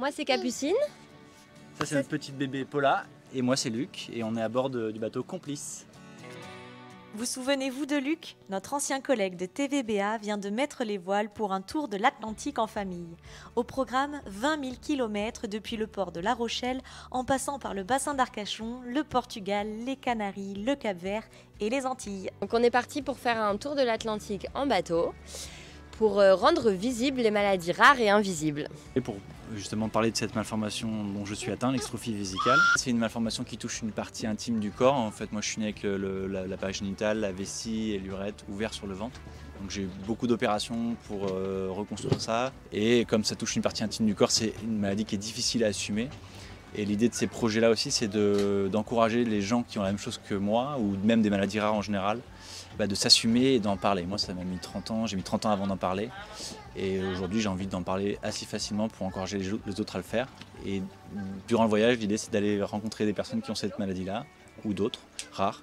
Moi c'est Capucine. Ça c'est notre petite bébé Paula et moi c'est Luc et on est à bord du bateau Complice. Vous souvenez-vous de Luc? Notre ancien collègue de TVBA vient de mettre les voiles pour un tour de l'Atlantique en famille. Au programme, 20 000 km depuis le port de La Rochelle, en passant par le bassin d'Arcachon, le Portugal, les Canaries, le Cap-Vert et les Antilles. Donc on est parti pour faire un tour de l'Atlantique en bateau, pour rendre visibles les maladies rares et invisibles. Et pour justement parler de cette malformation dont je suis atteint, l'extrophie vésicale. C'est une malformation qui touche une partie intime du corps. En fait, moi je suis né avec l'appareil génital, la vessie et l'urètre ouverts sur le ventre. Donc j'ai eu beaucoup d'opérations pour reconstruire ça. Et comme ça touche une partie intime du corps, c'est une maladie qui est difficile à assumer. Et l'idée de ces projets-là aussi, c'est d'encourager les gens qui ont la même chose que moi, ou même des maladies rares en général, de s'assumer et d'en parler. Moi, ça m'a mis 30 ans, j'ai mis 30 ans avant d'en parler. Et aujourd'hui, j'ai envie d'en parler assez facilement pour encourager les autres à le faire. Et durant le voyage, l'idée, c'est d'aller rencontrer des personnes qui ont cette maladie-là, ou d'autres, rares,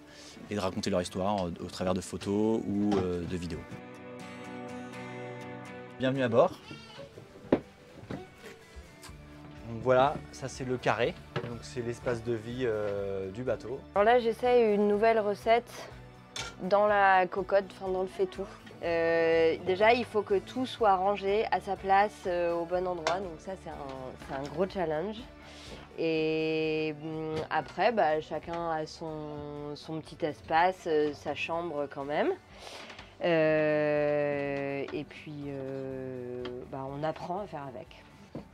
et de raconter leur histoire au travers de photos ou de vidéos. Bienvenue à bord. Donc voilà, ça c'est le carré, donc c'est l'espace de vie du bateau. Alors là j'essaye une nouvelle recette dans la cocotte, enfin dans le fait-tout. Déjà il faut que tout soit rangé à sa place au bon endroit, donc ça c'est un gros challenge. Et après chacun a son petit espace, sa chambre quand même. Et puis on apprend à faire avec.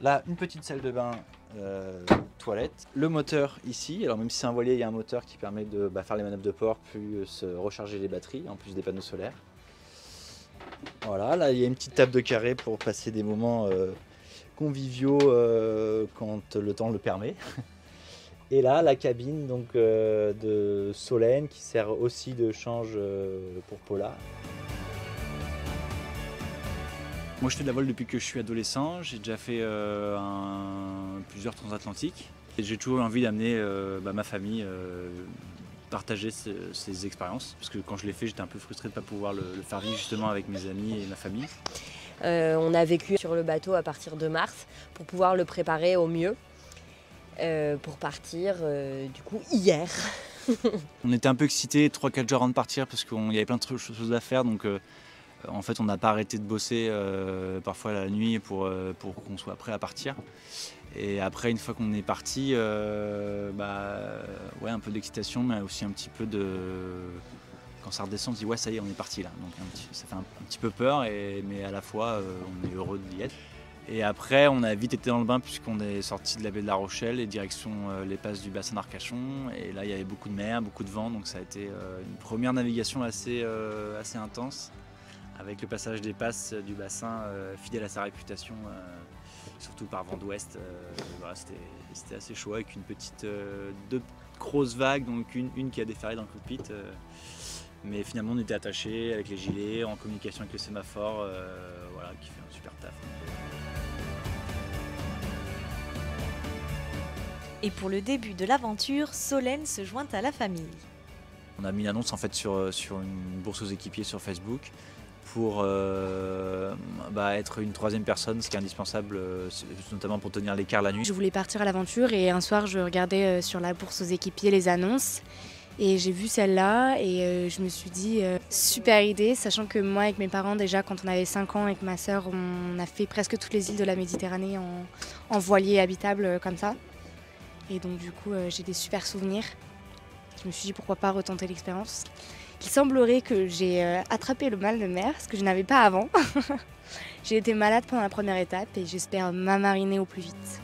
Là, une petite salle de bain, toilette. Le moteur ici, alors même si c'est un voilier, il y a un moteur qui permet de faire les manœuvres de port, plus recharger les batteries, en plus des panneaux solaires. Voilà, là il y a une petite table de carré pour passer des moments conviviaux quand le temps le permet. Et là, la cabine donc, de Solène qui sert aussi de change pour Paula. Moi je fais de la voile depuis que je suis adolescent, j'ai déjà fait plusieurs transatlantiques et j'ai toujours eu envie d'amener ma famille partager ces expériences parce que quand je l'ai fait j'étais un peu frustré de ne pas pouvoir le faire vivre justement avec mes amis et ma famille. On a vécu sur le bateau à partir de mars pour pouvoir le préparer au mieux pour partir du coup hier. On était un peu excités 3-4 jours avant de partir parce qu'il y avait plein de choses à faire donc en fait, on n'a pas arrêté de bosser parfois la nuit pour qu'on soit prêt à partir. Et après, une fois qu'on est parti, un peu d'excitation, mais aussi un petit peu de... Quand ça redescend, on se dit ouais, ça y est, on est parti là. Donc ça fait un petit peu peur, mais à la fois, on est heureux d'y être. Et après, on a vite été dans le bain puisqu'on est sorti de la baie de La Rochelle et direction les passes du bassin d'Arcachon. Et là, il y avait beaucoup de mer, beaucoup de vent, donc ça a été une première navigation assez intense. Avec le passage des passes du bassin fidèle à sa réputation, surtout par vent d'ouest, c'était assez chaud avec deux grosses vagues, donc une qui a déferlé dans le cockpit. Mais finalement on était attachés avec les gilets, en communication avec le sémaphore, qui fait un super taf. Et pour le début de l'aventure, Solène se joint à la famille. On a mis une annonce en fait sur une bourse aux équipiers sur Facebook. Pour être une troisième personne, ce qui est indispensable, notamment pour tenir l'écart la nuit. Je voulais partir à l'aventure et un soir je regardais sur la bourse aux équipiers les annonces et j'ai vu celle-là et je me suis dit super idée, sachant que moi avec mes parents déjà quand on avait 5 ans avec ma sœur on a fait presque toutes les îles de la Méditerranée en voilier habitable comme ça et donc du coup j'ai des super souvenirs. Je me suis dit pourquoi pas retenter l'expérience. Il semblerait que j'ai attrapé le mal de mer, ce que je n'avais pas avant. J'ai été malade pendant la première étape et j'espère m'amariner au plus vite.